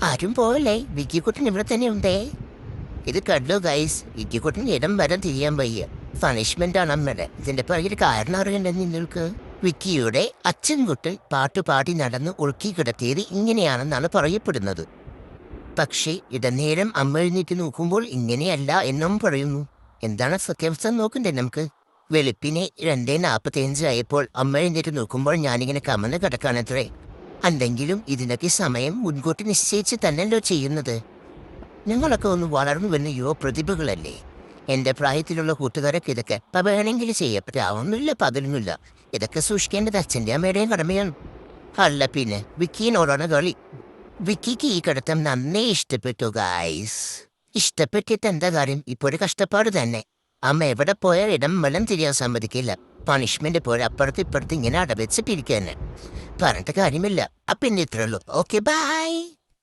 ആരും പോവല്ലേ, വിക്കിക്കുട്ടൻ ഇവിടെ തന്നെ ഉണ്ടേ. ഇത് കണ്ടോ ഗൈസ്, വിക്കിക്കുട്ടൻ ഇടം വരെ തിരിയാൻ വയ്യ. പണിഷ്മെന്റ് ആണ് അമ്മയുടെ. ഇതിന്റെ പിറകിൽ കാരണം അറിയണ്ടേ നിങ്ങൾക്ക്? വിക്കിയുടെ അച്ഛൻകുട്ടൻ പാട്ടുപാടി നടന്ന് ഉളുക്കി കിടത്തിയത് ഇങ്ങനെയാണെന്നാണ് പറയപ്പെടുന്നത്. പക്ഷേ ഇടനേരം അമ്മ എഴുന്നേറ്റ് നോക്കുമ്പോൾ ഇങ്ങനെയല്ല എന്നും പറയുന്നു. എന്താണ് സത്യാവസ്ഥ നോക്കണ്ടേ നമുക്ക്? വെളുപ്പിനെ 2:45 ആയപ്പോൾ അമ്മ എഴുന്നേറ്റ് നോക്കുമ്പോൾ ഞാനിങ്ങനെ കമന്ന് കിടക്കാനത്രേ. അല്ലെങ്കിലും ഇതിനൊക്കെ സമയം മുൻകൂട്ടി നിശ്ചയിച്ച് തന്നെയല്ലോ ചെയ്യുന്നത്. ഞങ്ങളൊക്കെ ഒന്ന് വളർന്നു വരുന്ന യുവ പ്രതിഭകളല്ലേ. എൻ്റെ പ്രായത്തിലുള്ള കൂട്ടുകാരൊക്കെ ഇതൊക്കെ വേണമെങ്കിൽ ചെയ്യപ്പെടാവുന്നില്ല, പതിലൊന്നുമില്ല. ഇതൊക്കെ സൂക്ഷിക്കേണ്ടത് അച്ഛൻ്റെ അമ്മയുടെയും കടമയാണ്. അല്ല പിന്നെ വിക്കീനോടാണ് കളി. വിക്കിക്ക് ഈ കിടത്തം നന്നേ ഇഷ്ടപ്പെട്ടു ഗായ്സ്. ഇഷ്ടപ്പെട്ടിട്ട് എന്താ കാര്യം? ഇപ്പോൾ ഒരു കഷ്ടപ്പാട് തന്നെ. അമ്മ എവിടെ പോയാൽ ഇടം വെള്ളം തിരിയാൻ സമ്മതിക്കില്ല. പണിഷ്മെന്റ് പോലെ അപ്പുറത്ത് ഇപ്പുറത്ത് ഇങ്ങനെ അടവെച്ചിട്ടിരിക്കാൻ. പറഞ്ഞിട്ട് കാര്യമില്ല. അപ്പം ഇനി ഇത്രയുള്ളൂ. Okay by.